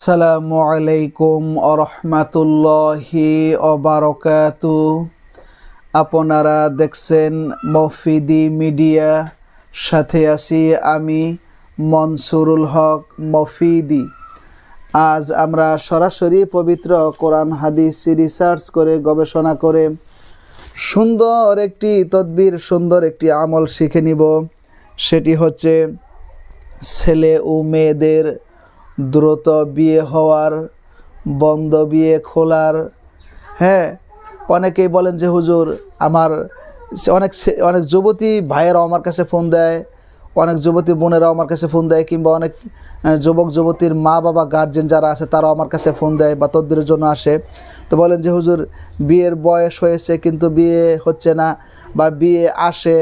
আসসালামু আলাইকুম আরহামাতুল্লাহি ওবারাকাতু। আপনারা দেখছেন মফিদি মিডিয়া, সাথে আছি আমি মনসুরুল হক মফিদি। আজ আমরা সরাসরি পবিত্র কোরআন হাদিস রিসার্চ করে গবেষণা করে সুন্দর একটি তদবির, সুন্দর একটি আমল শিখে নিব। সেটি হচ্ছে ছেলে ও মেয়েদের দ্রুত বিয়ে হওয়ার, বন্ধ বিয়ে খোলার। হ্যাঁ, অনেকেই বলেন যে হুজুর আমার অনেক যুবতী ভাইয়েরাও আমার কাছে ফোন দেয়, অনেক যুবতী বোনেরাও আমার কাছে ফোন দেয়, কিংবা অনেক যুবক যুবতীর মা বাবা গার্জেন যারা আছে তারাও আমার কাছে ফোন দেয় বা তদবিরের জন্য আসে। তো বলেন যে হুজুর বিয়ের বয়স হয়েছে কিন্তু বিয়ে হচ্ছে না, বা বিয়ে আসে,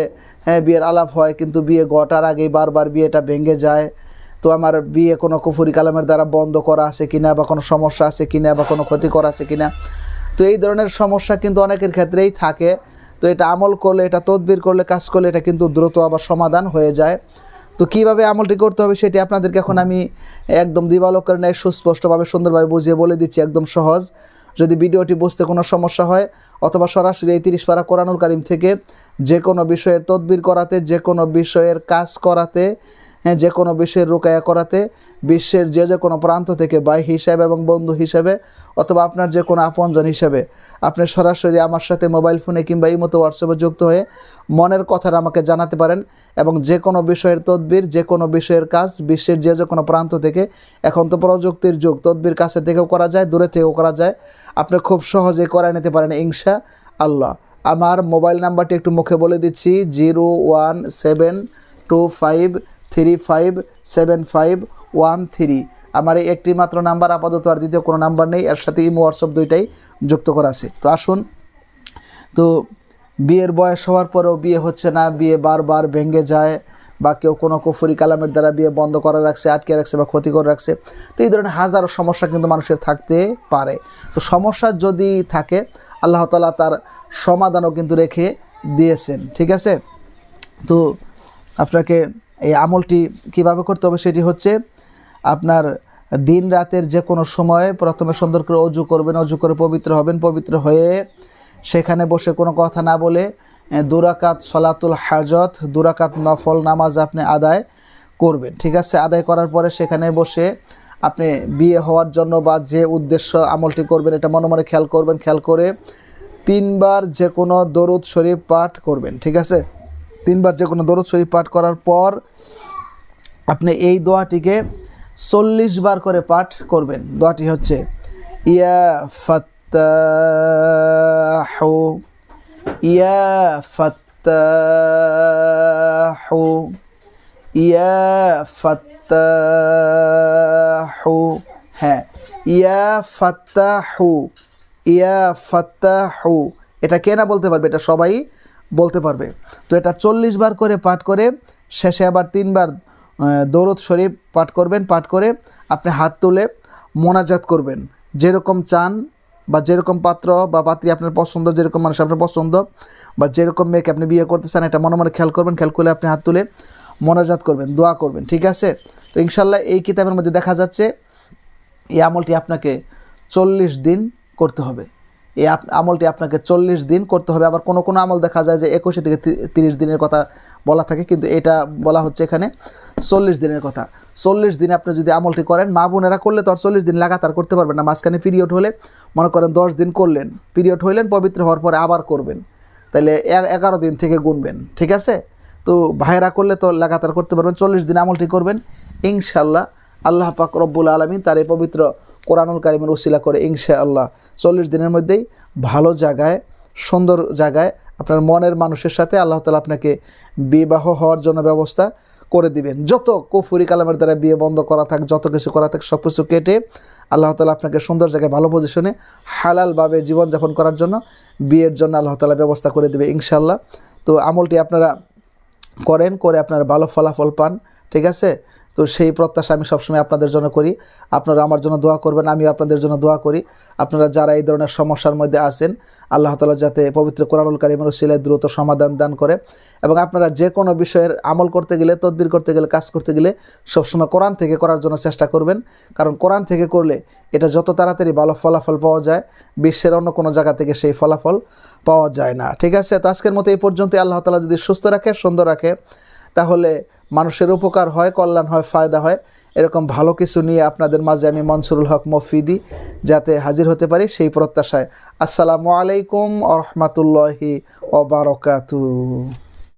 হ্যাঁ বিয়ের আলাপ হয় কিন্তু বিয়ে ঘটার আগেই বারবার বিয়েটা ভেঙে যায়। তো আমার বিয়ে কোনো কুফরি কালামের দ্বারা বন্ধ করা আছে কিনা, বা কোনো সমস্যা আছে কিনা, বা কোনো ক্ষতি করা আছে কিনা। তো এই ধরনের সমস্যা কিন্তু অনেকের ক্ষেত্রেই থাকে। তো এটা আমল করলে, এটা তদবির করলে, কাজ করলে এটা কিন্তু দ্রুত আবার সমাধান হয়ে যায়। তো কীভাবে আমলটি করতে হবে সেটি আপনাদেরকে এখন আমি একদম দিবালোকের ন্যায় সুস্পষ্টভাবে সুন্দরভাবে বুঝিয়ে বলে দিচ্ছি, একদম সহজ। যদি ভিডিওটি বুঝতে কোনো সমস্যা হয়, অথবা সরাসরি এই 30 পারা কোরআনুল কারীম থেকে যে কোনো বিষয়ের তদবির করাতে, যে কোনো বিষয়ের কাজ করাতে, হ্যাঁ যে কোনো বিষয়ের রুকায়া করাতে, বিশ্বের যে কোনো প্রান্ত থেকে ভাই হিসাবে এবং বন্ধু হিসাবে, অথবা আপনার যে কোনো আপনজন হিসাবে আপনি সরাসরি আমার সাথে মোবাইল ফোনে কিংবা ইমোতে হোয়াটসঅ্যাপে যুক্ত হয়ে মনের কথাটা আমাকে জানাতে পারেন। এবং যে কোনো বিষয়ের তদবির, যে কোনো বিষয়ের কাজ বিশ্বের যে কোনো প্রান্ত থেকে, এখন তো প্রযুক্তির যুগ, তদবির কাছে থেকেও করা যায়, দূরে থেকেও করা যায়, আপনি খুব সহজে করায় নিতে পারেন ইনশা আল্লাহ। আমার মোবাইল নাম্বারটি একটু মুখে বলে দিচ্ছি, 01725357513। আমার এই একটি মাত্র নাম্বার, আপাতত আর দ্বিতীয় কোনো নাম্বার নেই, এর সাথে ইমো হোয়াটসঅ্যাপ দুইটাই যুক্ত করা আছে। তো আসুন, তো বিয়ের বয়স হওয়ার পরেও বিয়ে হচ্ছে না, বিয়ে বারবার ভেঙে যায়, বা কেউ কোনো কুফরি কালামের দ্বারা বিয়ে বন্ধ করে রাখছে, আটকে রাখছে, বা ক্ষতি করে রাখছে। তো এই ধরনের হাজারো সমস্যা কিন্তু মানুষের থাকতে পারে। তো সমস্যা যদি থাকে, আল্লাহ তাআলা তার সমাধানও কিন্তু রেখে দিয়েছেন, ঠিক আছে। তো আপনাকে এই আমলটি কিভাবে করতে হবে সেটি হচ্ছে, আপনার দিন রাতের যে কোনো সময় প্রথমে সুন্দর করে অজু করবেন, অজু করে পবিত্র হবেন, পবিত্র হয়ে সেখানে বসে কোনো কথা না বলে 2 রাকাত সলাতুল হাজত, 2 রাকাত নফল নামাজ আপনি আদায় করবেন, ঠিক আছে। আদায় করার পরে সেখানে বসে আপনি বিয়ে হওয়ার জন্য বা যে উদ্দেশ্য আমলটি করবেন এটা মনে মনে খেয়াল করবেন। খেয়াল করে 3 বার যে কোনো দরুদ শরীফ পাঠ করবেন, ঠিক আছে। 3 বার যে কোনো দরুদ শরীফ পাঠ করার পর আপনি এই দোয়াটিকে 40 বার করে পাঠ করবেন। দোয়াটি হচ্ছে ইয়া ফাত্তাহু, ইয়া ফাত্তাহু, ইয়া ফাত্তাহু। হ্যাঁ, ইয়া ফাত্তাহু, ইয়া ফাত্তাহু। এটা কে না বলতে পারবে? এটা সবাই বলতে পারবে। তো এটা 40 বার করে পাঠ করে শেষে আবার 3 বার দরুদ শরীফ পাঠ করবেন। পাঠ করে আপনি হাত তুলে মোনাজাত করবেন, যেরকম চান, বা যেরকম পাত্র বা পাত্রী আপনার পছন্দ, যেরকম মানুষ আপনার পছন্দ, বা যেরকম মেয়েকে আপনি বিয়ে করতে চান, এটা মনে মনে খেয়াল করবেন। খেয়াল করলে আপনি হাত তুলে মোনাজাত করবেন, দোয়া করবেন, ঠিক আছে। তো ইনশাল্লাহ এই কিতাবের মধ্যে দেখা যাচ্ছে এই আমলটি আপনাকে 40 দিন করতে হবে। এই আমলটি আপনাকে 40 দিন করতে হবে। আবার কোনো কোনো আমল দেখা যায় যে 21 থেকে 30 দিনের কথা বলা থাকে, কিন্তু এটা বলা হচ্ছে এখানে 40 দিনের কথা। 40 দিনে আপনি যদি আমলটি করেন, মা বোনেরা করলে তো আর 40 দিন লাগাতার করতে পারবেন না। মাঝখানে পিরিয়ড হলে, মনে করেন 10 দিন করলেন, পিরিয়ড হইলেন, পবিত্র হওয়ার পরে আবার করবেন, তাহলে 11 দিন থেকে গুনবেন, ঠিক আছে। তো ভাইয়েরা করলে তো লাগাতার করতে পারবেন। 40 দিন আমলটি করবেন ইনশাআল্লাহ। আল্লাহ পাক রব্বুল আলামিন তার এই পবিত্র কোরআনুল কারীমের ওসিলা করে ইনশাআল্লাহ 40 দিনের মধ্যেই ভালো জায়গায়, সুন্দর জায়গায় আপনার মনের মানুষের সাথে আল্লাহ তাআলা আপনাকে বিবাহ হওয়ার জন্য ব্যবস্থা করে দিবেন। যত কুফরি কালামের দ্বারা বিয়ে বন্ধ করা থাক, যত কিছু করা থাক, সব কিছু কেটে আল্লাহ তাআলা আপনাকে সুন্দর জায়গায়, ভালো পজিশনে, হালালভাবে জীবনযাপন করার জন্য, বিয়ের জন্য আল্লাহ তাআলা ব্যবস্থা করে দেবে ইনশাআল্লাহ। তো আমলটি আপনারা করেন, করে আপনারা ভালো ফলাফল পান, ঠিক আছে। তো সেই প্রত্যাশা আমি সবসময় আপনাদের জন্য করি। আপনারা আমার জন্য দোয়া করবেন, আমিও আপনাদের জন্য দোয়া করি। আপনারা যারা এই ধরনের সমস্যার মধ্যে আছেন, আল্লাহ তাআলা যাতে পবিত্র কোরআনুল কারীমের উসিলায় দ্রুত সমাধান দান করে। এবং আপনারা যে কোনো বিষয়ের আমল করতে গেলে, তদবির করতে গেলে, কাজ করতে গেলে সবসময় কোরআন থেকে করার জন্য চেষ্টা করবেন। কারণ কোরআন থেকে করলে এটা যত তাড়াতাড়ি ভালো ফলাফল পাওয়া যায়, বিশ্বের অন্য কোনো জায়গা থেকে সেই ফলাফল পাওয়া যায় না। ঠিক আছে, তো আজকের মতো এই পর্যন্তই। আল্লাহ তাআলা যদি সুস্থ রাখে, সুন্দর রাখে, তাহলে মানুষের উপকার হয়, কল্যাণ হয়, ফায়দা হয়। এরকম ভালো কিছু নিয়ে আপনাদের মাঝে আমি মনসুরুল হক মফিদি যাতে হাজির হতে পারি সেই প্রত্যাশায়। আসসালামু আলাইকুম ওয়া রাহমাতুল্লাহি ওয়া বারাকাতুহু।